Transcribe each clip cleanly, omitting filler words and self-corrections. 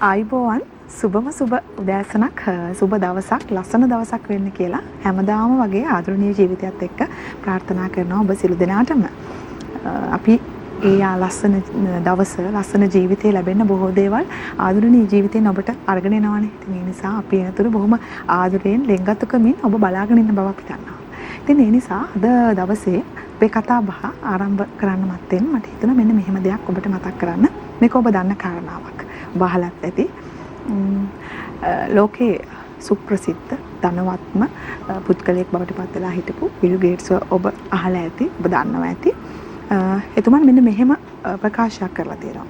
ආයිබෝවන් සුබම සුබ උදෑසනක් සුබ දවසක් ලස්සන දවසක් වෙන්න කියලා හැමදාම වගේ ආධුනික ජීවිතයත් එක්ක ප්‍රාර්ථනා කරනවා ඔබ සියලු දෙනාටම. අපි ඒ ලස්සන දවස ලස්සන ජීවිතේ ලැබෙන්න බොහෝ දේවල් ආධුනික ජීවිතේන ඔබට අරගෙන එනවානේ. ඉතින් ඒ නිසා අපි එනතුරු බොහොම ආදරයෙන් ලෙන්ගතුකමින් ඔබ බලාගෙන ඉන්න බව අපි දන්නවා. ඉතින් ඒ නිසා අද දවසේ අපේ කතා බහ ආරම්භ කරන්න මත්තෙන් මට හිතුණා මෙන්න මෙහෙම දෙයක් ඔබට මතක් කරන්න. මේක ඔබ දන්න කාරණාවක්. ඔබ අහලත් ඇති. ලෝකේ සුප්‍රසිද්ධ ධනවත්ම පුද්ගලයෙක් බවට පත් වෙලා හිටපු බිල් ගේට්ස් ඔබ අහලා ඇති. ඔබ දන්නවා ඇති. එතුමන් මෙන්න මෙහෙම ප්‍රකාශයක් කරලා තියෙනවා.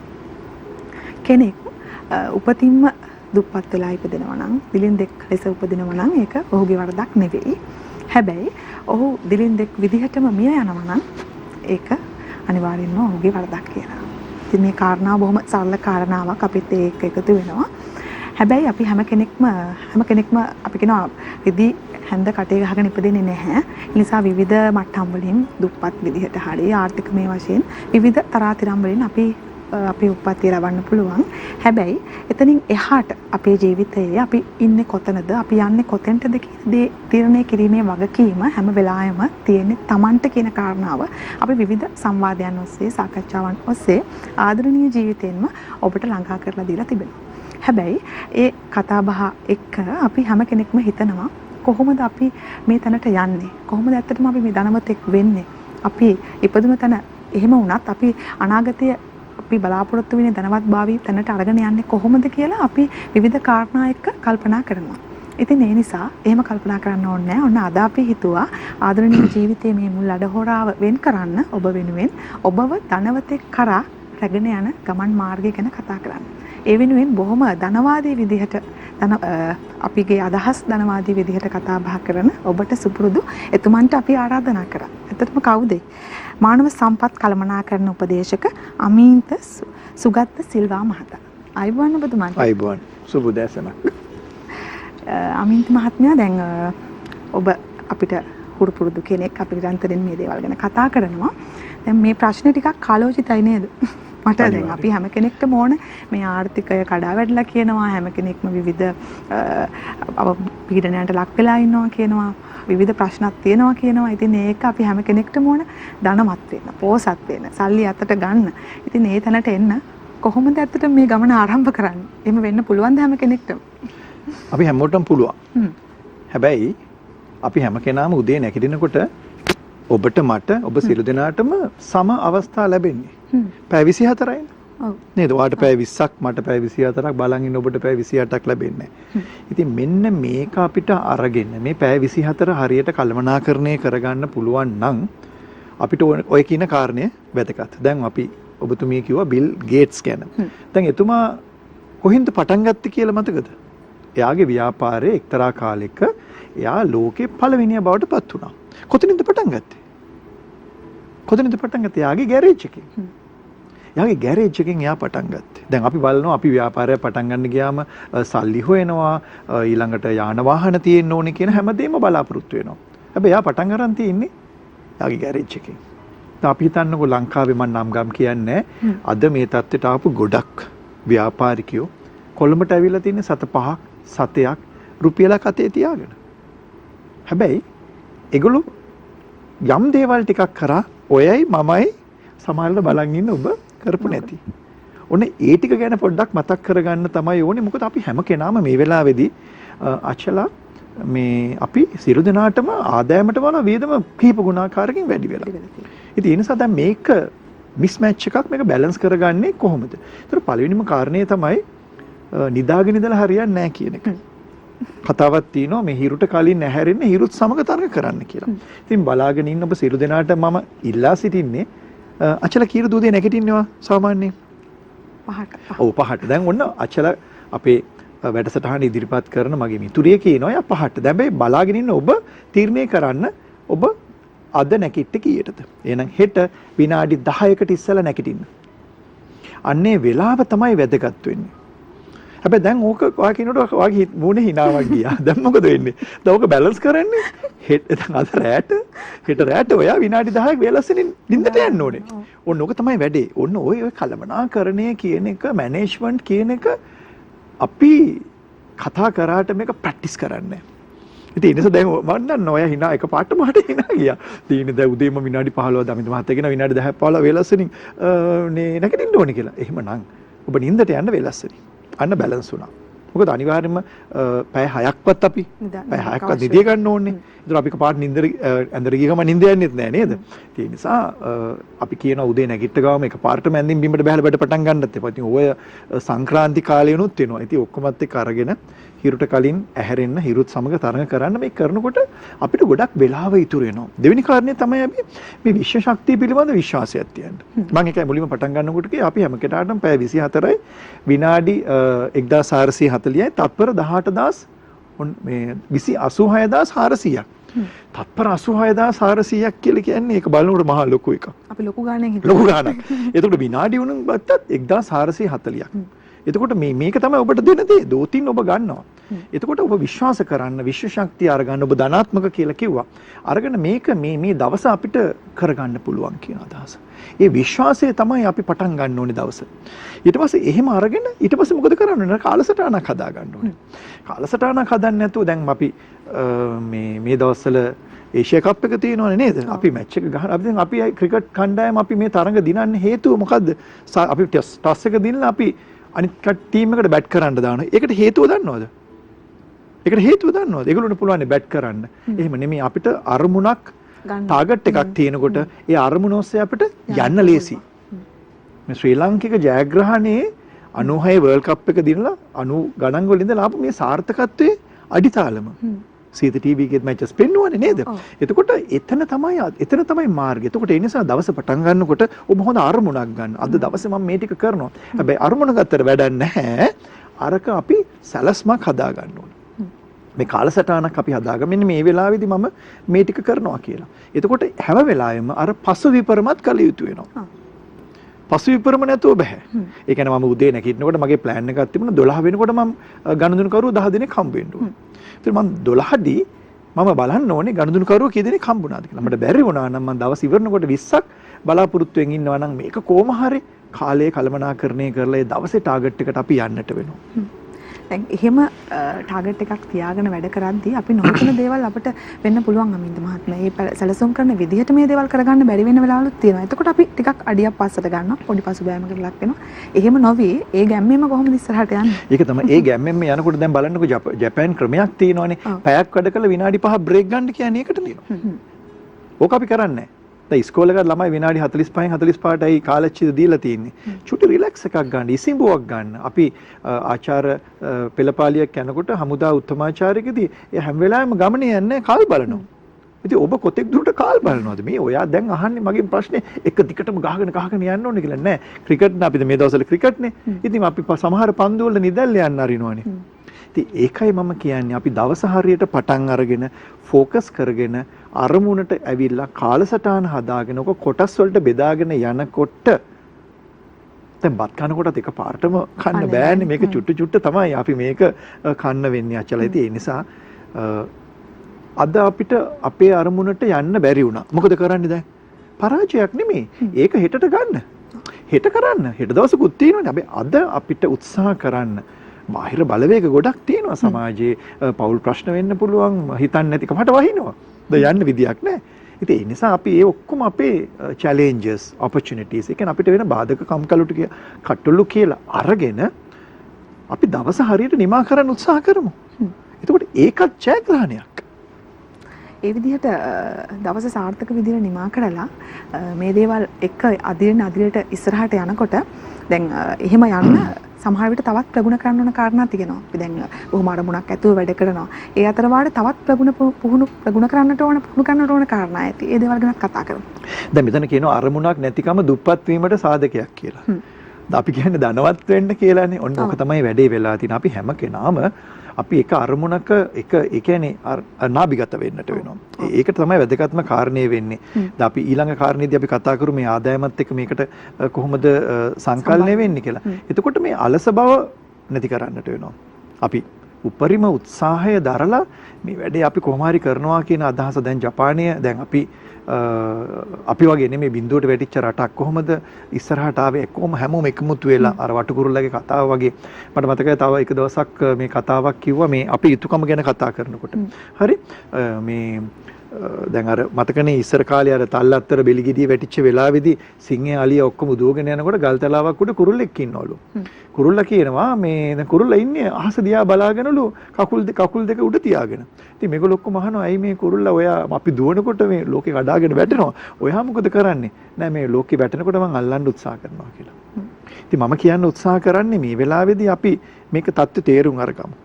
කෙනෙක් උපතින්ම දුප්පත් වෙලා ඉපදෙනවා නම් දිලින්දෙක් ලෙස උපදිනවා නම් ඒක ඔහුගේ වරදක් නෙවෙයි. හැබැයි ඔහු දිලින්දෙක් විදිහටම මිය යනවා නම් ඒක අනිවාර්යෙන්ම ඔහුගේ වරදක් කියලා. ඉතින් මේ කාරණාව බොහොම සරල කාරණාවක් අපිත් ඒක එකතු වෙනවා. හැබැයි අපි හැම කෙනෙක්ම අපි කියනවා විදි හැන්ද කටේ ගහගෙන ඉපදෙන්නේ නැහැ. ඒ නිසා විවිධ මට්ටම් වලින් දුප්පත් විදිහට හරිය ආර්ථිකමය වශයෙන් විවිධ තරාතිරම් වලින් අපි උප්පත්තිය ලබන්න පුළුවන්. හැබැයි එතනින් එහාට අපේ ජීවිතයේ අපි ඉන්නේ කොතනද අපි යන්නේ කොතෙන්ටද කියන තීරණය කිරීමේ වගකීම හැම වෙලාවෙම තියෙන්නේ Tamanට කියන කාරණාව අපි විවිධ සංවාදයන් ඔස්සේ සාකච්ඡාවන් ඔස්සේ ආදරණීය ජීවිතේන්ම ඔබට ළඟා කරලා දීලා තිබෙනවා. හැබැයි ඒ කතා බහ එක්ක අපි හැම කෙනෙක්ම හිතනවා කොහොමද අපි මේ තැනට යන්නේ? කොහොමද ඇත්තටම අපි මේ ධනවතෙක් වෙන්නේ? අපි ඉපදුන තැන එහෙම වුණත් අපි අනාගතයේ අපි බලාපොරොත්තු වෙන ධනවත්භාවී තැනට අරගෙන යන්නේ කොහොමද කියලා අපි විවිධ කාරණා එක්ක කල්පනා කරනවා. ඉතින් ඒ නිසා එහෙම කල්පනා කරන්න ඕනේ නැහැ. ඔන්න අද අපි හිතුවා ආදරණීය ජීවිතයේ මේ මුල් අඩහොරාව වෙන් කරන්න ඔබ වෙනුවෙන් ඔබව ධනවතෙක් කරා රැගෙන යන ගමන් මාර්ගය ගැන කතා කරන්න. ඒ වෙනුවෙන් බොහොම ධනවාදී විදිහට අපිගේ අදහස් ධනවාදී විදිහට කතා බහ කරන ඔබට සුපුරුදු එතුමන්ට අපි ආරාධනා කරා. ඇත්තටම කවුද? මානව සම්පත් කළමනාකරණ උපදේශක අමීන්ත සුගත සිල්වා මහතා. අයිබෝන් ඔබතුමාට. අයිබෝන්. සුබ උදෑසනක්. අමීන්ත මහත්මයා දැන් ඔබ අපිට පුරුදු කෙනෙක් අපි නිරන්තරයෙන් මේ දේවල් ගැන කතා කරනවා. දැන් මේ ප්‍රශ්නේ ටිකක් කාලෝචිතයි නේද? මට දැන් අපි හැම කෙනෙක්ටම ඕන මේ ආර්ථිකය කඩා වැටලා කියනවා හැම කෙනෙක්ම විවිධ පීඩනයන්ට ලක් වෙලා ඉන්නවා කියනවා විවිධ ප්‍රශ්නක් තියෙනවා කියනවා. ඉතින් ඒක අපි හැම කෙනෙක්ටම ඕන ධනවත් වෙන්න, පෝසත් වෙන්න, සල්ලි අතට ගන්න. ඉතින් ඒ තැනට එන්න කොහොමද ඇත්තට මේ ගමන ආරම්භ කරන්නේ? එහෙම වෙන්න පුළුවන්ද හැම කෙනෙක්ටම? අපි හැමෝටම පුළුවන්. හැබැයි අපි හැම කෙනාම උදේ නැගිටිනකොට ඔබට මට ඔබ සියලු දෙනාටම සම අවස්ථා ලැබෙන්නේ. පැය 24යි. ඔව්. නේද? ඔයාට පැය 20ක් මට පැය 24ක් බලන් ඉන්න ඔබට පැය 28ක් ලැබෙන්නේ. ඉතින් මෙන්න මේක අපිට අරගෙන මේ පැය 24 හරියට කළමනාකරණය කරගන්න පුළුවන් නම් අපිට ඔය කියන කාරණය වැදගත්. දැන් අපි ඔබතුමිය කිව්වා බිල් ගේට්ස් ගැන. දැන් එතුමා කොහින්ද පටන් ගත්තේ කියලා මතකද? එයාගේ ව්‍යාපාරයේ එක්තරා කාලයක එයා ලෝකේ පළවෙනියා බවට පත් වුණා. කොතනින්ද පටන් ගත්තේ? එයාගේ ගෑරේජ් එකකින්. එයාගේ ගෑරේජ් එකෙන් එයා පටන් ගත්තේ. දැන් අපි බලනවා අපි ව්‍යාපාරය පටන් ගන්න ගියාම සල්ලි හොයනවා, ඊළඟට යාන වාහන තියෙන්න ඕනේ කියන හැමදේම බලාපොරොත්තු වෙනවා. හැබැයි එයා පටන් ගන්න තියෙන්නේ එයාගේ ගෑරේජ් එකෙන්. දැන් අපි හිතන්නකෝ ලංකාවේ මම නම් ගම් කියන්නේ අද මේ තත්ත්වයට ආපු ගොඩක් ව්‍යාපාරිකයෝ කොළඹට ඇවිල්ලා තියෙන 7-5ක් 7ක් රුපියලක් අතේ තියාගෙන. හැබැයි ඒගොල්ලෝ යම් දේවල් ටිකක් කරා ඔයයි මමයි සමහරවිට බලන් ඉන්න ඔබ කරපු නැති. ඔන්න ඒ ටික ගැන පොඩ්ඩක් මතක් කරගන්න තමයි ඕනේ. මොකද අපි හැම කෙනාම මේ වෙලාවේදී අචලා මේ අපි සියලු දෙනාටම ආදායමට වඩා වියදම කීප ගුණාකාරකින් වැඩි වෙලා. ඉතින් ඒ නිසා දැන් මේක මිස්මැච් එකක් මේක බැලන්ස් කරගන්නේ කොහොමද? ඒතර පළවෙනිම කාරණේ තමයි නිදාගෙන ඉඳලා හරියන්නේ නැහැ කියන එක. කතාවක් තියෙනවා මේ හිරුට කලින් නැහැරෙන්න හිරුත් සමග තරඟ කරන්න කියලා. ඉතින් බලාගෙන ඉන්න ඔබ සියලු දෙනාට මම ඉල්ලා සිටින්නේ අචල කීර දූදේ නැගිටින්නවා සාමාන්‍යයෙන් 5ට. ඔව් 5ට. දැන් ඔන්න අචල අපේ වැඩසටහන ඉදිරිපත් කරන මගේ මිතුරිය කියනවා යා 5ට. දැන් මේ බලාගෙන ඉන්න ඔබ තීරණය කරන්න ඔබ අද නැගිට්ට කීයටද? එහෙනම් හෙට විනාඩි 10කට ඉස්සෙල්ලා නැගිටින්න. අන්නේ වෙලාව තමයි වැදගත් වෙන්නේ. හැබැයි දැන් ඕක ඔයා කියනකොට ඔයාගේ මූණේ හිනාවක් ගියා. දැන් මොකද වෙන්නේ? දැන් ඕක බැලන්ස් කරන්නේ හෙට දැන් අද හෙට රැට ඔයා විනාඩි 10ක් වේලස්සෙන් නිින්දට යන්න ඕනේ. ඔන්න ඕක තමයි වැඩේ. ඔන්න ඔය කළමනාකරණය කියන එක මැනේජ්මන්ට් කියන එක අපි කතා කරාට මේක ප්‍රැක්ටිස් කරන්නේ. ඉතින් ඒ නිසා දැන් මම දන්නවා ඔය hina එක පාට මට hina ගියා. ඉතින් දැන් උදේම විනාඩි 15 දමිත මහත්තයා කියන විනාඩි 10 15 වේලස්සනින් නේ නැගිටින්න ඕනේ කියලා. එහෙමනම් ඔබ නිින්දට යන්න වේලස්සනින්. අන්න බැලන්ස් වුණා. මොකද අනිවාර්යයෙන්ම පැය 6ක්වත් අපි පැය 6ක්වත් නිදිය ගන්න ඕනේ. ඒතර අපි කපාට නිින්දර ඇඳට ගිය ගමන් නිින්ද යන්නේත් නෑ නේද? ඒ නිසා අපි කියන උදේ නැගිට ගාම එකපාරටම ඇඳින් බිමට බහලා බඩ පටන් ගන්නත් එපා. ඉතින් ඔය සංක්‍රාන්ති කාලේනොත් වෙනවා. ඉතින් ඔක්කොමත් එක්ක අරගෙන හිරුට කලින් ඇහැරෙන්න හිරුත් සමග තරඟ කරන්න මේ කරනකොට අපිට ගොඩක් වෙලාව ඉතුරු වෙනවා. දෙවෙනි කාරණේ තමයි අපි මේ විශ්ව ශක්තිය පිළිබඳ විශ්වාසයක් තියන්න. මම ඒකයි මුලින්ම පටන් ගන්නකොට කිව්වේ අපි හැම කෙනාටම පැය 24යි විනාඩි 1440යි තත්පර 18000 මේ 86400ක්. තත්පර 86400ක් කියලා කියන්නේ ඒක බලනකොට මහා ලොකු එකක්. අපි ලොකු ගාණෙන් ලොකු ගාණක්. එතකොට විනාඩි වුණත් බත්තත් 1440ක්. එතකොට මේක තමයි ඔබට දෙන දේ. දෝතින් ඔබ ගන්නවා. එතකොට ඔබ විශ්වාස කරන්න, විශ්ව ශක්තිය අරගන්න, ඔබ ධනාත්මක කියලා කිව්වා. අරගෙන මේක මේ දවස අපිට කරගන්න පුළුවන් කියන අදහස. ඒ විශ්වාසය තමයි අපි පටන් ගන්න ඕනේ දවස. ඊට පස්සේ එහෙම අරගෙන ඊට පස්සේ මොකද කරන්න ඕනේ? කාලසටහනක් හදා ගන්න ඕනේ. කාලසටහනක් හදන්න නැතුව දැන් අපි මේ දවස්වල ඒෂියා කප් එක තියෙනවනේ නේද? අපි මැච් එක ගහන අපි ක්‍රිකට් කණ්ඩායම අපි මේ තරඟ දිනන්නේ හේතුව මොකද්ද? අපි ටස් එක දිනලා අපි අනිත් ටීම් එකට බැට් කරන්න දානවා. ඒකට හේතුව දන්නවද? ඒකට හේතුව දන්නවද? ඒගොල්ලන්ට පුළුවන් බැට් කරන්න. එහෙම නෙමෙයි අපිට අරමුණක් ටාගට් එකක් තියෙනකොට ඒ අරමුණ ඔස්සේ අපිට යන්න ලේසි. මේ ශ්‍රී ලාංකික ජයග්‍රහණයේ 96 වර්ල්ඩ් කප් එක දිනලා 90 ගණන් වල ඉඳලා ආපු මේ සාර්ථකත්වයේ අඩිතාලම. සීත ටීවී එකේ මැචස් පෙන්වන්නේ නේද? එතකොට එතන තමයි මාර්ගය. එතකොට ඒ නිසා දවස පටන් ගන්නකොට ඔබ හොඳ අරමුණක් ගන්න. අද දවසේ මම මේ ටික කරනවා. හැබැයි අරමුණ ගත්තට වැඩක් නැහැ. අරක අපි සැලස්මක් හදා ගන්න ඕනේ. මේ කාලසටහනක් අපි හදාගන්න මෙන්න මේ වෙලාවේදී මම මේ ටික කරනවා කියලා. එතකොට හැම වෙලාවෙම අර පසු විපරමත් කළ යුතු වෙනවා. පසු විපරම නැතුව බෑ. ඒ කියන්නේ මම උදේ නැගිටිනකොට මගේ ප්ලෑන් එකක් තිබුණා 12 වෙනකොට මම ගණන්දුණු කරුවෝ 10 දෙනෙක් හම්බ වෙන්න ඕනේ. ඒත් මම 12 දී මම බලන්න ඕනේ ගණන්දුණු කරුවෝ කී දෙනෙක් හම්බුණාද කියලා. මට බැරි වුණා නම් මම දවස් ඉවරනකොට 20ක් බලාපොරොත්තුෙන් ඉන්නවා නම් මේක කොහොම හරි කාලය කළමනාකරණය කරලා ඒ දවසේ ටාගට් එකට අපි යන්නට වෙනවා. දැන් එහෙම ටාගට් එකක් තියාගෙන වැඩ කරද්දී අපි නොහිතන දේවල් අපිට වෙන්න පුළුවන් අමින්ද මහත්මයා. මේ සැලසුම් කරන විදිහට මේ දේවල් කරගන්න බැරි වෙන වෙලාවලුත් තියෙනවා. එතකොට අපි ටිකක් අඩියක් පස්සට ගන්නවා. පොඩි පසුබෑමකට ලක් වෙනවා. එහෙම නොවි ඒ ගැම්මෙම කොහොමද ඉස්සරහට යන්නේ? ඒක තමයි ඒ ගැම්මෙන්ම යනකොට දැන් බලන්නකෝ ජපාන් ක්‍රමයක් තියෙනවානේ. පැයක් වැඩ කරලා විනාඩි 5ක් බ්‍රේක් ගන්න කියන්නේ ඒකට තියෙනවා. ඕක අපි කරන්නේ නැහැ. දැන් ඉස්කෝලේ ගිහලා ළමයි විනාඩි 45න් 45ටයි කාලච්චිද දීලා තියෙන්නේ. චුටි රිලැක්ස් එකක් ගන්න, ඉසිඹුවක් ගන්න. අපි ආචාර්ය පෙළපාලියක් යනකොට හමුදා උත්තමාචාර්යකදී ඒ හැම වෙලාවෙම ගමනේ යන්නේ කාල් බලනවා. ඉතින් ඔබ කොතෙක් දුරට කාල් බලනවද? මේ ඔයා දැන් අහන්නේ මගෙන් ප්‍රශ්නේ එක දිගටම ගහගෙන යන්න ඕනේ කියලා නෑ. ක්‍රිකට් නේ අපිට මේ දවස්වල ක්‍රිකට්නේ. ඉතින් අපි සමහර පන්දු වල නිදැල්ල යන්න අරිනවනේ. ඉතින් ඒකයි මම කියන්නේ අපි දවස හරියට පටන් අරගෙන ફોකස් කරගෙන අරමුණට ඇවිල්ලා කාලසටහන හදාගෙන ඔක කොටස් වලට බෙදාගෙන යනකොට දැන් බත් කනකොටත් එක පාරටම කන්න බෑනේ මේක චුට්ටු තමයි අපි මේක කන්න වෙන්නේ අචලා. ඉතින් ඒ නිසා අද අපිට අපේ අරමුණට යන්න බැරි වුණා. මොකද කරන්නේ දැන්? පරාජයක් නෙමෙයි. ඒක හෙටට ගන්න. හෙට කරන්න. හෙට දවසකුත් තියෙනවනේ. හැබැයි අද අපිට උත්සාහ කරන්න. බාහිර බලවේග ගොඩක් තියෙනවා සමාජයේ. පෞල් ප්‍රශ්න වෙන්න පුළුවන්. හිතන්නේ නැති කමට වහිනවා. යන්න විදියක් නැහැ. ඉතින් ඒ නිසා අපි ඒ ඔක්කොම අපේ challenges, opportunities, ඒ කියන්නේ අපිට වෙන බාධක කට්ටලු කියලා අරගෙන අපි දවස හරියට නිමා කරන්න උත්සාහ කරමු. එතකොට ඒකත් ජයග්‍රහණයක්. ඒ විදිහට දවස සාර්ථක විදිහට නිමා කරලා මේ දේවල් එක අදිරට ඉස්සරහට යනකොට දැන් එහෙම යන්න සමහර විට තවත් ප්‍රගුණ කරන්න ඕන කාරණා තියෙනවා. අපි දැන් බොහොම අරමුණක් ඇතුව වැඩ කරනවා. ඒ අතර වාඩ තවත් ප්‍රගුණ කරන්නට ඕන කාරණා ඇති. ඒ දේවල් ගැන කතා කරමු. දැන් මෙතන කියනවා අරමුණක් නැතිකම දුප්පත් වීමට සාධකයක් කියලා. අපි කියන්නේ ධනවත් වෙන්න කියලානේ. ඔන්න ඔක තමයි වැඩේ වෙලා තියෙන්නේ. අපි හැම කෙනාම අපි එක අරමුණක ඒ කියන්නේ නාභිගත වෙන්නට වෙනවා. ඒක තමයි වැදගත්ම කාරණේ වෙන්නේ. දැන් අපි ඊළඟ කාරණේදී අපි කතා කරු මේ ආදායමත් එක්ක මේකට කොහොමද සංකල්පණය වෙන්නේ කියලා. එතකොට මේ අලස බව නැති කරන්නට වෙනවා. අපි උපරිම උත්සාහය දරලා මේ වැඩේ අපි කොහොම හරි කරනවා කියන අදහස දැන් ජපානය දැන් අපි වගේ නෙමෙයි බිඳුවට වැටිච්ච රටක් කොහොමද ඉස්සරහට ආවේ කොහොම හැමෝම එකමුතු වෙලා අර වටුකුරුල්ලගේ කතාව වගේ මට මතකයි තව එක දවසක් මේ කතාවක් කිව්වා මේ අපි යුතුයකම ගැන කතා කරනකොට හරි මේ දැන් අර මතකනේ ඉස්සර කාලේ අර තල්ලත්තර බෙලිගෙඩිය වැටිච්ච වෙලාවේදී සිංහේ අලිය ඔක්කොම දුවගෙන යනකොට ගල් තලාවක් උඩ කුරුල්ලෙක් ඉන්නවලු කුරුල්ලා කියනවා මේ දැන් කුරුල්ලා ඉන්නේ අහස දිහා බලාගෙනලු කකුල් දෙක උඩ තියාගෙන. ඉතින් මේගොල්ලෝ ඔක්කොම අහනවා ඇයි මේ කුරුල්ලා ඔයා අපි දුවනකොට මේ ලෝකේ කඩාගෙන වැටෙනවා. ඔයා මොකද කරන්නේ? නෑ මේ ලෝකේ වැටෙනකොට මං අල්ලන්න උත්සාහ කරනවා කියලා. ඉතින් මම කියන්න උත්සාහ කරන්නේ මේ වෙලාවේදී අපි මේක தත්ත්ව තේරුම් අරගමු.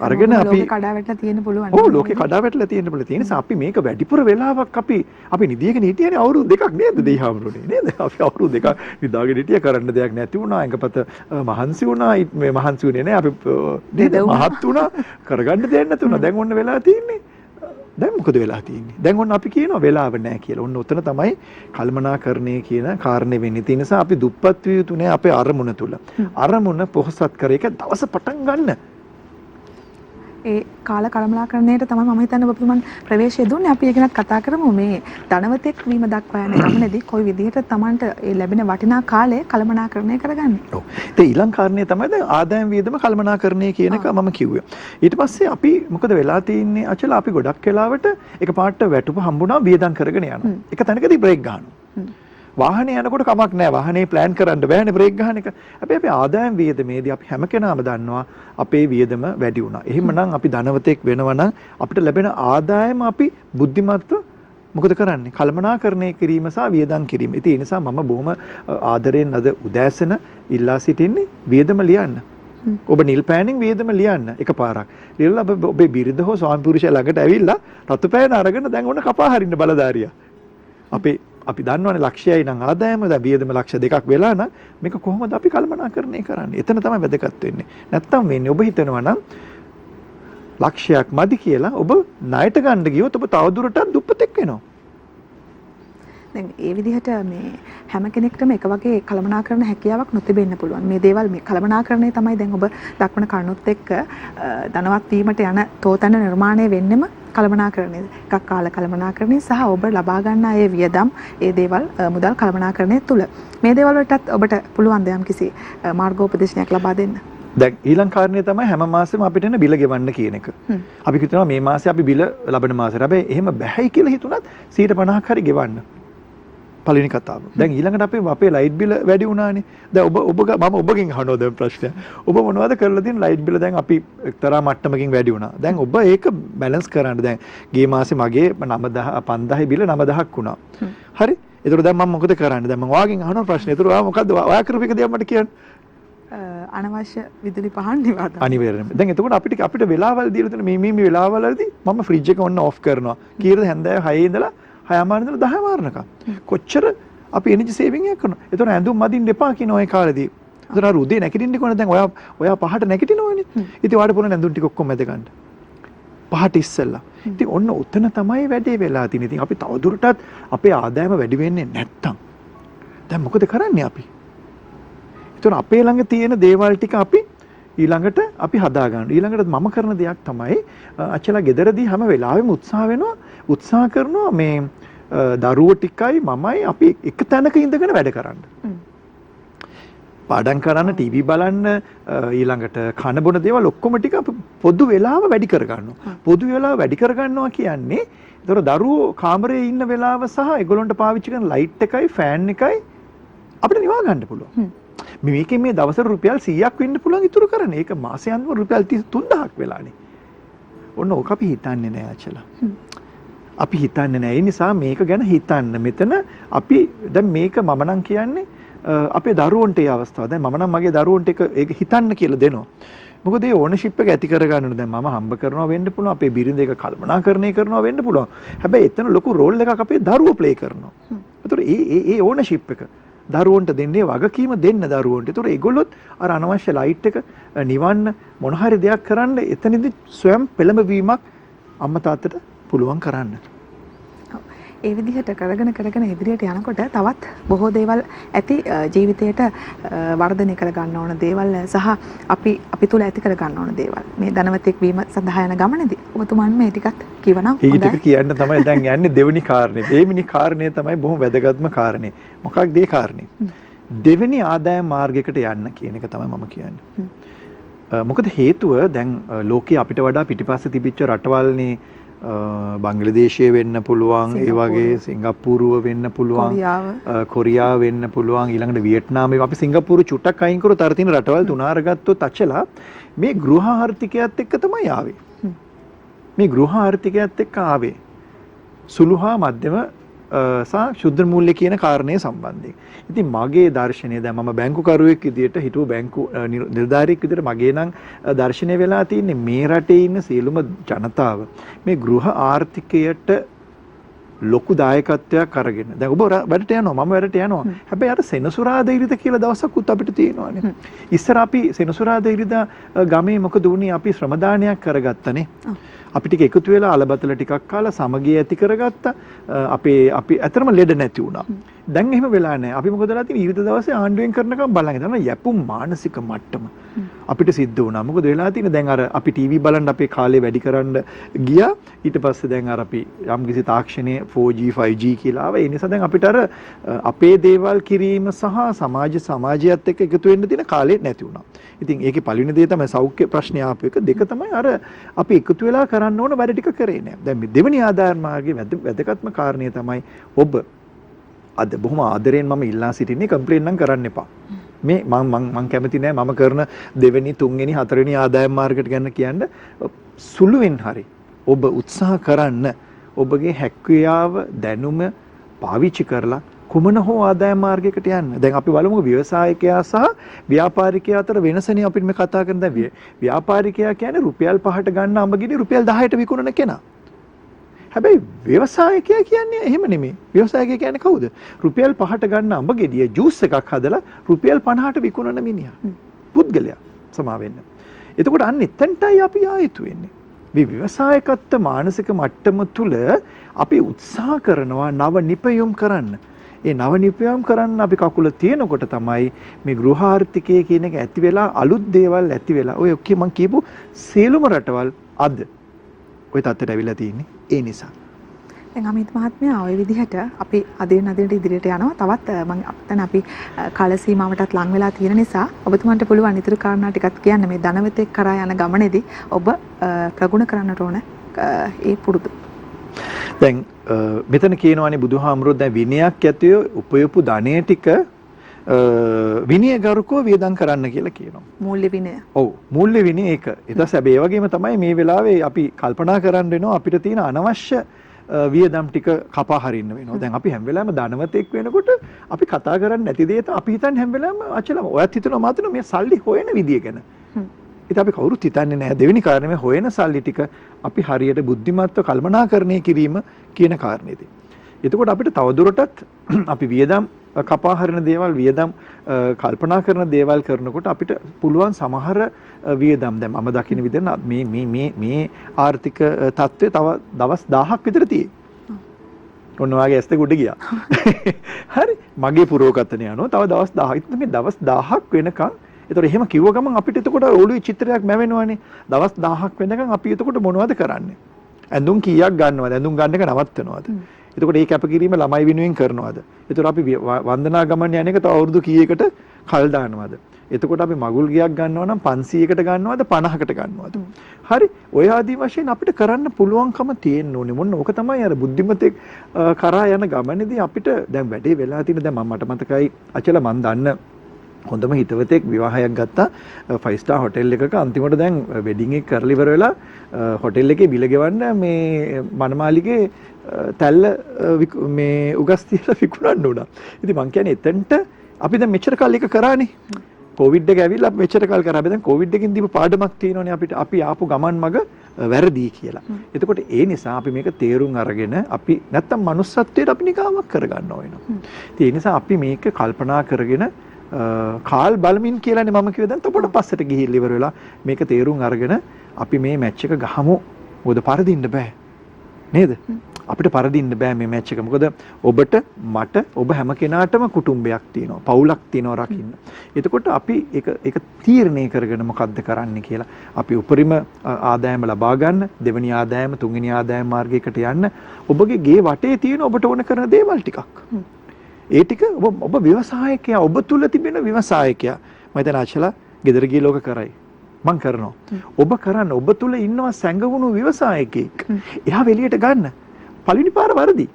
අරගෙන අපි ලෝකේ කඩා වැටලා තියෙන්න පුළුවන්. ඔව් ලෝකේ කඩා වැටලා තියෙන්න පුළුවන්. ඒ නිසා අපි මේක වැඩිපුර වෙලාවක් අපි නිදියගෙන හිටියනේ අවුරුදු දෙකක් නේද දෙයිහාමුරුනේ නේද? අපි අවුරුදු දෙකක් නිදාගෙන හිටිය කරන්න දෙයක් නැති වුණා. එංගපත මහන්සි වුණා. මේ මහන්සි වුණේ නෑ අපි නේද? මහත් වුණා. කරගන්න දෙයක් නැති වුණා. දැන් ඔන්න වෙලා තියෙන්නේ. දැන් මොකද වෙලා තියෙන්නේ? දැන් ඔන්න අපි කියනවා වෙලාව නැහැ කියලා. ඔන්න උතන තමයි කල්මනාකරණය කියන කාරණේ වෙන්නේ. ඒ නිසා අපි දුප්පත් විය යුතු නෑ අපේ අරමුණ තුල. අරමුණ පොහසත් කර එක දවස පටන් ගන්න. ඒ කාල කළමනාකරණයට තමයි මම හිතන්නේ ඔබතුමන් ප්‍රවේශය දුන්නේ. අපි ඒක ගැනත් කතා කරමු. මේ ධනවතෙක් වීම දක්වා යන ගමනේදී කොයි විදිහට Tamanට ඒ ලැබෙන වටිනා කාලය කළමනාකරණය කරගන්නේ. ඔව්. ඒ ඊළඟ කාරණේ තමයි දැන් ආදායම් වියදම කළමනාකරණය කියන එක මම කිව්වේ. ඊට පස්සේ අපි මොකද වෙලා තියෙන්නේ අචල අපි ගොඩක් වෙලාවට එකපාරට වැටුප හම්බුණා වියදම් කරගෙන යනවා. එක තැනකදී බ්‍රේක් ගන්නවා. වාහනේ යනකොට කමක් නැහැ. වාහනේ ප්ලෑන් කරන්න බෑනේ බ්‍රේක් ගන්න එක. හැබැයි අපි ආදායම් වියදමේදී අපි හැම කෙනාම දන්නවා අපේ වියදම වැඩි වුණා. එහෙමනම් අපි ධනවතෙක් වෙනවා නම් අපිට ලැබෙන ආදායම අපි බුද්ධිමත්ව මොකද කරන්නේ? කළමනාකරණය කිරීම සහ වියදම් කිරීම. ඉතින් ඒ නිසා මම බොහොම ආදරෙන් අද උදෑසන ඉල්ලා සිටින්නේ වියදම ලියන්න. ඔබ නිල් පෑනින් වියදම ලියන්න එකපාරක්. ලියලා ඔබේ බිරිඳ හෝ ස්වාමි පුරුෂයා ළඟට ඇවිල්ලා රතු පෑන අරගෙන දැන් ඔන්න කපා හරින්න බලධාරියා. අපි දන්නවනේ ලක්ෂයයි නම් ආදායම දැන් වියදම ලක්ෂ 2ක් වෙලා නම් මේක කොහොමද අපි කල්පනාකරණය කරන්නේ? එතන තමයි වැදගත් වෙන්නේ. නැත්තම් වෙන්නේ ඔබ හිතනවා නම් ලක්ෂයක් මදි කියලා ඔබ ණයට ගන්න ගියොත් ඔබ තවදුරටත් දුප්පතෙක් වෙනවා. දැන් ඒ විදිහට මේ හැම කෙනෙක්ටම එක වගේ කළමනාකරණ හැකියාවක් නොතිබෙන්න පුළුවන්. මේ දේවල් මේ කළමනාකරණය තමයි දැන් ඔබ දක්වන කරුණුත් එක්ක ධනවත් වීමට යන තෝතන නිර්මාණය වෙන්නෙම කළමනාකරණය. එකක් කාල කළමනාකරණය සහ ඔබ ලබා ගන්න ඒ වියදම් ඒ දේවල් මුදල් කළමනාකරණය තුල. මේ දේවල් වලටත් ඔබට පුළුවන් ද යම්කිසි මාර්ගෝපදේශනයක් ලබා දෙන්න. දැන් ඊළඟ කාරණේ තමයි හැම මාසෙම අපිට එන බිල ගෙවන්න කියන එක. අපි හිතනවා මේ මාසේ අපි බිල ලබන මාසේ. හැබැයි එහෙම බැහැයි කියලා හිතුණත් 50% හරි ගෙවන්න. පළවෙනි කතාව. දැන් ඊළඟට අපේ ලයිට් බිල වැඩි වුණානේ. දැන් මම ඔබගෙන් අහනවා දැන් ප්‍රශ්නය. ඔබ මොනවද කරලා තියෙන ලයිට් බිල දැන් අපි එක්තරා මට්ටමකින් වැඩි වුණා. දැන් ඔබ ඒක බැලන්ස් කරන්න දැන් ගිය මාසේ මගේ 5000 බිල 9000ක් වුණා. හරි? ඒතර දැන් මම මොකද කරන්නේ? දැන් මම ඔයාගෙන් අහනවා ප්‍රශ්නේ. ඒතර ඔයා මොකද්ද ඔයා කරපු එක දෙයක් මට කියන්න. අනවශ්‍ය විදුලි පහන් නිවාදන. අනිවාර්යයෙන්ම. දැන් එතකොට අපිට වෙලාවල් දීලා තියෙන මේ වෙලාවවලදී මම ෆ්‍රිජ් එක ඔන්න ඔෆ් කරනවා. කීයද හැන්දෑව 6 ඉඳලා 6 ඉඳලා 10 මාරනකම්. කොච්චර අපි එනර්ජි සේවිං එකක් කරනවා. ඒතකොට ඇඳුම් මදින්න එපා කියන ওই කාලේදී. ඒතකොට අර උදේ නැගිටින්න කොහොමද දැන් ඔයා පහට නැගිටිනවනේ. ඉතින් ඔයාට පුළුවන් ඇඳුම් ටික ඔක්කොම මැද ගන්න. පහට ඉස්සෙල්ලා. ඉතින් ඔන්න උතන තමයි වැඩේ වෙලා තියෙන්නේ. ඉතින් අපි තවදුරටත් අපේ ආදායම වැඩි වෙන්නේ නැත්තම් දැන් මොකද කරන්නේ අපි? ඒතකොට අපේ ළඟ තියෙන දේවල් ටික අපි ඊළඟට අපි හදා ගන්න. ඊළඟට මම කරන දෙයක් තමයි අච්චලා ගෙදරදී හැම වෙලාවෙම උත්සාහ කරනවා මේ දරුවෝ ටිකයි මමයි අපි එක තැනක ඉඳගෙන වැඩ කරන්න. පාඩම් කරන්න, ටීවී බලන්න, ඊළඟට කන බොන දේවල් ඔක්කොම ටික අපි පොදු වෙලාව වැඩි කර ගන්නවා. පොදු වෙලාව වැඩි කර ගන්නවා කියන්නේ ඒතර දරුවෝ කාමරේ ඉන්න වෙලාව සහ ඒගොල්ලොන්ට පාවිච්චි කරන ලයිට් එකයි, ෆෑන් එකයි අපිට නිවා ගන්න පුළුවන්. මේකෙන් මේ දවසට රුපියල් 100ක් වෙන්න පුළුවන් ඉතුරු කරන්න. ඒක මාසෙන්ම රුපියල් 33000ක් වෙලානේ. ඔන්න ඕක අපි හිතන්නේ නෑ අචලා. අපි හිතන්නේ නෑ. ඒ නිසා මේක ගැන හිතන්න. මෙතන අපි දැන් මේක මම නම් කියන්නේ අපේ දරුවන්ට ඒ අවස්ථාව. දැන් මම නම් මගේ දරුවන්ට ඒක හිතන්න කියලා දෙනවා. මොකද ඒ ඕනර්ෂිප් එක ඇති කරගන්න දැන් මම හම්බ කරනවා වෙන්න පුළුවන්. අපේ බිරිඳ එක කල්පනාකරණය කරනවා වෙන්න පුළුවන්. හැබැයි එතන ලොකු රෝල් එකක් අපේ දරුවෝ ප්ලේ කරනවා. ඒතර ඒ ඕනර්ෂිප් එක දරුවන්ට දෙන්නේ වගකීම දෙන්න දරුවන්ට. ඒතර ඒගොල්ලොත් අර අනවශ්‍ය ලයිට් එක නිවන්න මොන හරි දෙයක් කරන්න එතනදී ස්වයං පෙළඹවීමක් අම්මා තාත්තට පුළුවන් කරන්න. ඒ විදිහට කරගෙන ඉදිරියට යනකොට තවත් බොහෝ දේවල් ඇති ජීවිතයට වර්ධනය කර ගන්න ඕන දේවල් සහ අපි තුල ඇති කර ගන්න ඕන දේවල්. මේ ධනවතෙක් වීම සඳහා යන ගමනේදී ඔබතුමන් මේ ටිකත් කිවනම් හොඳයි. ඊට කියන්න තමයි දැන් යන්නේ දෙවෙනි කාරණේ. දෙවෙනි කාරණේ තමයි බොහොම වැදගත්ම කාරණේ. මොකක්ද ඒ කාරණේ? දෙවෙනි ආදායම් මාර්ගයකට යන්න කියන එක තමයි මම කියන්නේ. මොකද හේතුව දැන් ලෝකේ අපිට වඩා පිටිපස්සේ තිබිච්ච රටවල්නේ බංග්ලාදේශය වෙන්න පුළුවන්, ඒ වගේ සිංගප්පූරුව වෙන්න පුළුවන්, කොරියාව වෙන්න පුළුවන්, ඊළඟට වියට්නාම. අපි සිංගප්පූරු චුට්ටක් අයින් කරොත් අර තියෙන රටවල් තුන අරගත්තොත් අචලා මේ ගෘහ ආර්ථිකයත් එක්ක තමයි ආවේ. මේ ගෘහ ආර්ථිකයත් එක්ක ආවේ සුළු හා මධ්‍යම සහ ශුද්ධ මූල්‍ය කියන කාරණේ සම්බන්ධයෙන්. ඉතින් මගේ දර්ශනය දැන් මම බැංකුකරුවෙක් විදියට හිටපු බැංකු නිලධාරියෙක් විදියට මගේ නම් දර්ශනය වෙලා තියෙන්නේ මේ රටේ ඉන්න සියලුම ජනතාව මේ ගෘහ ආර්ථිකයට ලොකු දායකත්වයක් අරගෙන දැන් ඔබ වැඩට යනවා මම වැඩට යනවා හැබැයි අර සෙනසුරාදා ඉරිදා කියලා දවසකුත් අපිට තියෙනවානේ ඉස්සර අපි සෙනසුරාදා ඉරිදා ගමේ මොකද වුනේ අපි ශ්‍රම දානයක් කරගත්තනේ අපි ටික එකතු වෙලා අලබතල ටිකක් කාලා සමගිය ඇති කරගත්තා අපි ඇත්තටම ලෙඩ නැති වුණා දැන් එහෙම වෙලා නැහැ අපි මොකද වෙලා තියෙන්නේ ඊට දවසේ ආණ්ඩුවෙන් කරනකම් බලන් ඉඳලා යැපුම් මානසික මට්ටම අපිට සිද්ධ වුණා මොකද වෙලා තියෙන්නේ දැන් අර අපි ටීවී බලන්න අපේ කාලේ වැඩි කරන්න ගියා ඊට පස්සේ දැන් අර අපි යම්කිසි තාක්ෂණයේ 4G 5G කියලා ආවා ඒ නිසා දැන් අපිට අර අපේ දේවල් කිරීම සහ සමාජයත් එක්ක එකතු වෙන්න තියෙන කාලේ නැති වුණා ඉතින් ඒකේ පළවෙනි දේ තමයි සෞඛ්‍ය ප්‍රශ්නේ ආපු එක දෙක තමයි අර අපි එකතු වෙලා කරන්න ඕන වැඩ ටික කරේ නෑ දැන් මේ දෙවෙනි ආදායම් මාර්ගයේ වැදගත්ම කාරණේ තමයි ඔබ අද බොහොම ආදරෙන් මම ඉල්ලා සිටින්නේ කම්ප්ලේන් නම් කරන්න එපා මේ මම කැමති නෑ මම කරන දෙවෙනි තුන්වෙනි හතරවෙනි ආදායම් මාර්ගයට ගන්න කියන්න සුළුවෙන් හරි ඔබ උත්සාහ කරන්න ඔබගේ හැකියාව දැනුම පාවිච්චි කරලා කුමන හෝ ආදායම් මාර්ගයකට යන්න. දැන් අපි බලමු ව්‍යවසායකයා සහ ව්‍යාපාරිකයා අතර වෙනසනේ අපිට මේ කතා කරන දැන් ව්‍යාපාරිකයා කියන්නේ රුපියල් 5ට ගන්න අඹගිනි රුපියල් 10ට විකුණන කෙනා. හැබැයි ව්‍යවසායකයා කියන්නේ එහෙම නෙමෙයි. ව්‍යවසායකයා කියන්නේ කවුද? රුපියල් 5ට ගන්න අඹගෙඩිය ජූස් එකක් හදලා රුපියල් 50ට විකුණන මිනිහා. පුද්ගලයා සමා වෙන්න. එතකොට අන්න එතනටයි අපි ආයතු වෙන්නේ. මේ ව්‍යවසායකත්ව මානසික මට්ටම තුල අපි උත්සාහ කරනවා නව නිපැයුම් කරන්න. ඒ නව නිපැයුම් කරන්න අපි කකුල තියෙනකොට තමයි මේ ගෘහ ආර්ථිකය කියන එක ඇති වෙලා අලුත් දේවල් ඇති වෙලා ඔය ඔක්කොම මම කියපු සියලුම රටවල් අද ඔය තත්ත්වයට ඇවිල්ලා තියෙන්නේ ඒ නිසා. දැන් අමිත් මහත්මයා ওই විදිහට අපි අදින ඉදිරියට යනවා. තවත් මම දැන් අපි කාල සීමාවටත් ලං වෙලා තියෙන නිසා ඔබතුමන්ට පුළුවන් ඉතුරු කාරණා ටිකක් කියන්න මේ ධනවතෙක් කරා යන ගමනේදී ඔබ ප්‍රගුණ කරන්නට ඕන ඒ පුරුදු. දැන් මෙතන කියනවානේ බුදුහාමුදුරුවෝ දැන් විනයක් ඇතිව උපයපු ධනෙ ටික විනයගරුකව වියදම් කරන්න කියලා කියනවා. මූල්‍ය විනය. ඔව් මූල්‍ය විනය ඒක. ඊට පස්සේ හැබැයි ඒ වගේම තමයි මේ වෙලාවේ අපි කල්පනා කරන්න වෙනවා අපිට තියෙන අනවශ්‍ය වියදම් ටික කපා හරින්න වෙනවා. දැන් අපි හැම වෙලාවෙම ධනවතෙක් වෙනකොට අපි කතා කරන්නේ නැති දේ තමයි අපි හිතන්නේ හැම වෙලාවෙම අචලම ඔයත් හිතනවා මාතන මේ සල්ලි හොයන විදිය ගැන. ඉතින් අපි කවුරුත් හිතන්නේ නැහැ දෙවෙනි කාරණේ මේ හොයන සල්ලි ටික අපි හරියට බුද්ධිමත්ව කල්පනාකරණය කිරීම කියන කාරණේදී. එතකොට අපිට තවදුරටත් අපි වියදම් කපා හරින දේවල් වියදම් කල්පනා කරන දේවල් කරනකොට අපිට පුළුවන් සමහර වියදම් දැන් මම දකින විදිහට මේ ආර්ථික තත්ත්වය තව දවස් 1000ක් විතර තියෙයි. ඔන්න ඔයාගේ ඇස් දෙක උඩ ගියා. හරි මගේ පුරෝගතන යනවා තව දවස් 1000ක්. ඉතින් මේ දවස් 1000ක් වෙනකන් ඒතකොට එහෙම කිව්ව ගමන් අපිට එතකොට ඔළුවේ චිත්‍රයක් මැවෙනවනේ. දවස් 1000ක් වෙනකන් අපි එතකොට මොනවද කරන්නේ? ඇඳුම් කීයක් ගන්නවද? ඇඳුම් ගන්න එක නවත්තනවද? එතකොට මේ කැපකිරීම ළමයි වෙනුවෙන් කරනවද? එතකොට අපි වන්දනා ගමන් යන එක තව අවුරුදු කීයකට කල් දානවද? එතකොට අපි මගුල් ගියක් ගන්නවා නම් 500කට ගන්නවද 50කට ගන්නවද? හරි. ඔය ආදී වශයෙන් අපිට කරන්න පුළුවන්කම තියෙන්න ඕනේ. මොන්න ඕක තමයි අර බුද්ධිමතෙක් කරා යන ගමනේදී අපිට දැන් වැඩේ වෙලා තියෙන දැන් මට මතකයි අචල මන් දන්න හොඳම හිතවතෙක් විවාහයක් ගත්තා 5 star hotel එකක අන්තිමට දැන් වෙඩින් එක කරලා ඉවර වෙලා hotel එකේ බිල ගෙවන්න මේ මනමාලිගේ තැල්ල මේ උගස් තියලා විකුණන්න උනා. ඉතින් මං කියන්නේ එතනට අපි දැන් මෙච්චර කාල එක කරානේ. කොවිඩ් එක ඇවිල්ලා අපි මෙච්චර කාල කරා. අපි දැන් කොවිඩ් එකෙන් දීපු පාඩමක් තියෙනවනේ අපිට අපි ආපු ගමන් මග වැරදි කියලා. එතකොට ඒ නිසා අපි මේක තේරුම් අරගෙන අපි නැත්තම් manussත්වයට අපි නිකාවක් කරගන්න ඕන. ඒ නිසා අපි මේක කල්පනා කරගෙන කාල් බලමින් කියලානේ මම කිව්වේ දැන් තොපට පස්සට ගිහිල්ලා ඉවර වෙලා මේක තේරුම් අරගෙන අපි මේ මැච් එක ගහමු. මොකද පරදින්න බෑ. නේද? අපිට පරදින්න බෑ මේ මැච් එක. මොකද ඔබට මට ඔබ හැම කෙනාටම කුටුම්බයක් තියෙනවා. පවුලක් තියෙනවා රකින්න. එතකොට අපි ඒක තීරණය කරගෙන මොකද්ද කරන්න කියලා. අපි උපරිම ආදායම ලබා ගන්න, දෙවෙනි ආදායම, තුන්වෙනි ආදායම මාර්ගයකට යන්න ඔබගේ ගේ වටේ තියෙන ඔබට ඕන කරන දේවල් ටිකක්. ඒ ටික ඔබ ව්‍යවසායකයා, ඔබ තුල තිබෙන ව්‍යවසායකයා. මම හිතන ආචලා ගෙදර ගිය ලෝක කරයි. මං කරනවා. ඔබ කරන්න, ඔබ තුල ඉන්නවා සැඟවුණු ව්‍යවසායකයෙක්. එහා එළියට ගන්න. පළවෙනි පාර වර්ධි.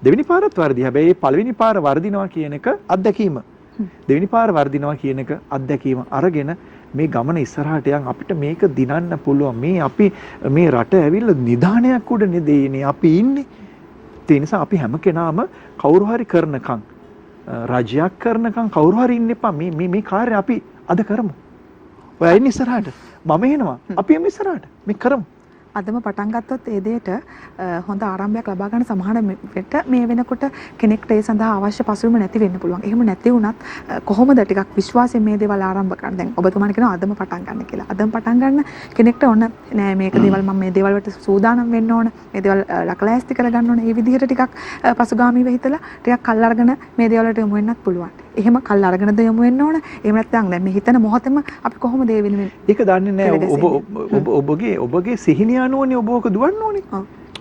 දෙවෙනි පාරත් වර්ධි. හැබැයි මේ පළවෙනි පාර වර්ධිනවා කියන එක අත්දැකීම. දෙවෙනි පාර වර්ධිනවා කියන එක අත්දැකීම අරගෙන මේ ගමන ඉස්සරහට යන් අපිට මේක දිනන්න පුළුවන්. මේ අපි මේ රට ඇවිල්ලා නිදානයක් උඩ නෙදෙන්නේ අපි ඉන්නේ. ඒ නිසා අපි හැම කෙනාම කවුරු හරි කරනකම් රජයක් කරනකම් කවුරු හරි ඉන්න එපා. මේ කාර්යය අපි අද කරමු. ඔය ඉන්න ඉස්සරහට මම එනවා. අපි එමු ඉස්සරහට. මේ කරමු. අදම පටන් ගත්තොත් ඒ දෙයට හොඳ ආරම්භයක් ලබා ගන්න සමහර වෙට මේ වෙනකොට කෙනෙක්ට ඒ සඳහා අවශ්‍ය පසුබිම නැති වෙන්න පුළුවන්. එහෙම නැති වුණත් කොහොමද ටිකක් විශ්වාසයෙන් මේ දේවල් ආරම්භ කරන්න? දැන් ඔබතුමාන කියනවා අදම පටන් ගන්න කියලා. අදම පටන් ගන්න කෙනෙක්ට ඕන නෑ මේක දේවල් මම මේ දේවල් වලට සූදානම් වෙන්න ඕන. මේ දේවල් ලකලෑස්ති කරගන්න ඕන. මේ විදිහට ටිකක් පසුගාමීව හිතලා ටිකක් කල් අරගෙන මේ දේවල් වලට යොමු වෙන්නත් පුළුවන්. එහෙම කල් අරගෙනද යොමු වෙන්න ඕන. එහෙම නැත්නම් දැන් මේ හිතන මොහොතේම අපි කොහොමද ඒ වෙනුවෙන් ඒක දන්නේ නැහැ. ඔබගේ සිහිනය අනුවනේ ඔබ ඔක දුවන්න ඕනේ.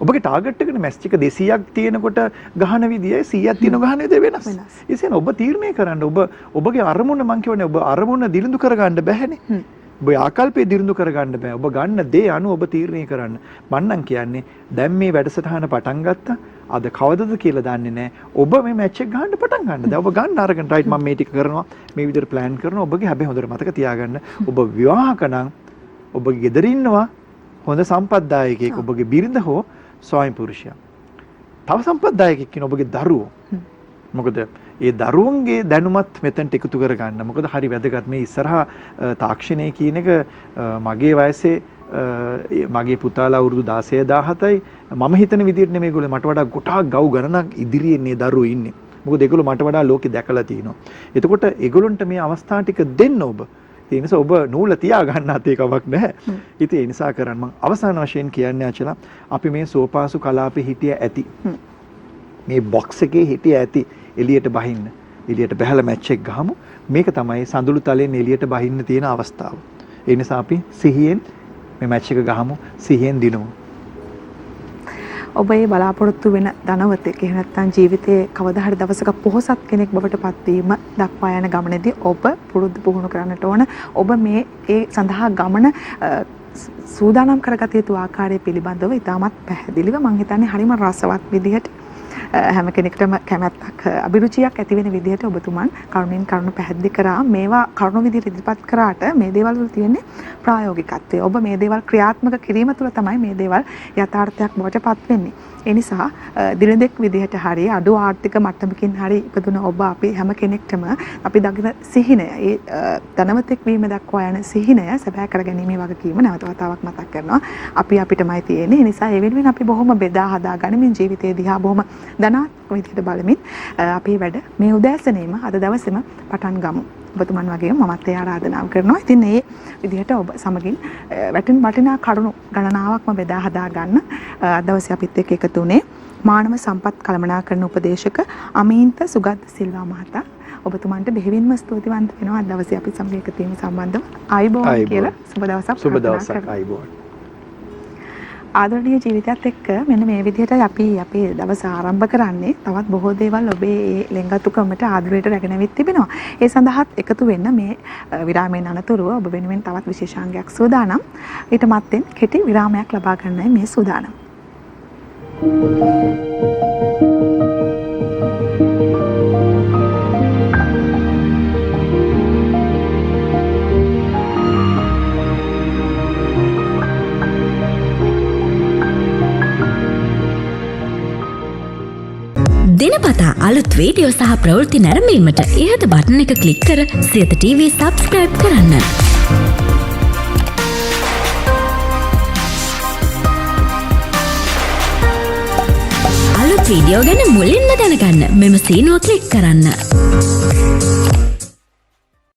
ඔබගේ ටාගට් එකට මැච් එක 200ක් තියෙනකොට ගහන විදියයි 100ක් තියෙන ගහන විදිය වෙනස්. ඒ කියන්නේ ඔබ තීරණය කරන්න. ඔබගේ අරමුණ මං කියවනේ ඔබ අරමුණ දිලිඳු කරගන්න බැහැනේ. ඔබ ආකල්පේ දිරිඳු කරගන්න බෑ. ඔබ ගන්න දේ අනුව ඔබ තීරණය කරන්න. මම නම් කියන්නේ දැන් මේ වැඩසටහන පටන් ගත්තා. අද කවදද කියලා දන්නේ නැහැ. ඔබ මේ මැච් එක ගන්න පටන් ගන්න. දැන් ඔබ ගන්න අරගෙන රයිට් මම මේ ටික කරනවා. මේ විදිහට ප්ලෑන් කරනවා. ඔබගේ හැබැයි හොඳට මතක තියාගන්න. ඔබ විවාහක නම් ඔබගේ ගෙදර ඉන්නවා හොඳ සම්පත්දායකයෙක්. ඔබගේ බිරිඳ හෝ ස්වාමි පුරුෂයා. තව සම්පත්දායකයෙක් කියන ඔබගේ දරුවෝ. මොකද ඒ දරුවන්ගේ දැනුමත් මෙතනට එකතු කරගන්න. මොකද හරි වැදගත් මේ ඉස්සරහා තාක්ෂණය කියන එක මගේ වයසේ මගේ පුතාලා අවුරුදු 16 17යි මම හිතන විදිහට නෙමෙයි ඒගොල්ලෝ මට වඩා ගොඩාක් ගව් ගණනක් ඉදිරියේ මේ දරුවෝ ඉන්නේ. මොකද ඒගොල්ලෝ මට වඩා ලෝකෙ දැකලා තිනවා. එතකොට ඒගොල්ලන්ට මේ අවස්ථා ටික දෙන්න ඔබ. ඒ නිසා ඔබ නූල තියා ගන්නත් ඒකවක් නැහැ. ඉතින් ඒ නිසා කරන්න මම අවසාන වශයෙන් කියන්නේ අචලා අපි මේ සෝපාසු කලාපේ හිටිය ඇති. මේ බොක්ස් එකේ හිටිය ඇති. එළියට බහින්න. එළියට බහලා මැච් එක ගහමු. මේක තමයි සඳුළු තලයෙන් එළියට බහින්න තියෙන අවස්ථාව. ඒ නිසා අපි සිහියෙන් මේ මැච් එක ගහමු. සිහියෙන් දිනමු. ඔබ ඒ බලාපොරොත්තු වෙන ධනවතෙක් එහෙම නැත්නම් ජීවිතයේ කවදා හරි දවසක පොහොසත් කෙනෙක් බවට පත්වීම දක්වා යන ගමනේදී ඔබ පුරුදු පුහුණු කරන්නට ඕන. ඔබ මේ ඒ සඳහා ගමන සූදානම් කරගත යුතු ආකාරය පිළිබඳව ඉතාමත් පැහැදිලිව මම හිතන්නේ හරිම රසවත් විදිහට හැම කෙනෙකුටම කැමැත්තක් අභිරුචියක් ඇති වෙන විදිහට ඔබතුමන් කරුණින් කරුණු පැහැදිලි කරා. මේවා කරුණු විදිහට ඉදිරිපත් කරාට මේ දේවල් වල තියෙන්නේ ප්‍රායෝගිකත්වය. ඔබ මේ දේවල් ක්‍රියාත්මක කිරීම තුළ තමයි මේ දේවල් යථාර්ථයක් බවට පත් වෙන්නේ. ඒ නිසා දිනදෙක් විදිහට හරි අඩු ආර්ථික මට්ටමකින් හරි ඉපදුන ඔබ අපි හැම කෙනෙක්ටම අපි දකින සිහිනය, ඒ ධනවතෙක් වීම දක්වා යන සිහිනය සැබෑ කරගැනීමේ වගකීම නැවත වතාවක් මතක් කරනවා. අපි අපිටමයි තියෙන්නේ. ඒ නිසා ඒ වෙනුවෙන් අපි බොහොම බෙදා හදා ගනිමින් ජීවිතයේ දිහා බොහොම ධනාත්මක විදිහට බලමින් අපේ වැඩ මේ උදෑසනේම අද දවසේම පටන් ගමු. ඔබතුමන් වගේම මමත් ඒ ආරාධනාව කරනවා. ඉතින් මේ විදිහට ඔබ සමගින් වටිනා කරුණු ගණනාවක්ම බෙදා හදා ගන්න අද දවසේ අපිත් එක්ක එකතු වුණේ මානව සම්පත් කළමනාකරන උපදේශක අමීන්ත සුගත් සිල්වා මහතා. ඔබතුමන්ට බෙහෙවින්ම ස්තුතිවන්ත වෙනවා අද දවසේ අපි සමග එකතු වීම සම්බන්ධව. ආයුබෝවන් කියලා සුබ දවසක්. සුබ දවසක්. ආයුබෝවන්. ආදරණීය ජීවිතයත් එක්ක මෙන්න මේ විදිහටයි අපි අපේ දවස ආරම්භ කරන්නේ. තවත් බොහෝ දේවල් ඔබේ මේ ලෙන්ගතුකමට ආදරයට රැගෙනවිත් තිබෙනවා. ඒ සඳහාත් එකතු වෙන්න මේ විරාමයෙන් අනතුරුව ඔබ වෙනුවෙන් තවත් විශේෂාංගයක් සූදානම්. ඊට මත්තෙන් කෙටි විරාමයක් ලබා ගන්නයි මේ සූදානම්. දිනපතා අලුත් වීඩියෝ සහ ප්‍රවෘත්ති නැරඹීමට ඉහත බටන් එක ක්ලික් කර සියත TV සබ්ස්ක්‍රයිබ් කරන්න. අලුත් වීඩියෝ ගැන මුලින්ම දැනගන්න මෙම සීනුව ක්ලික් කරන්න.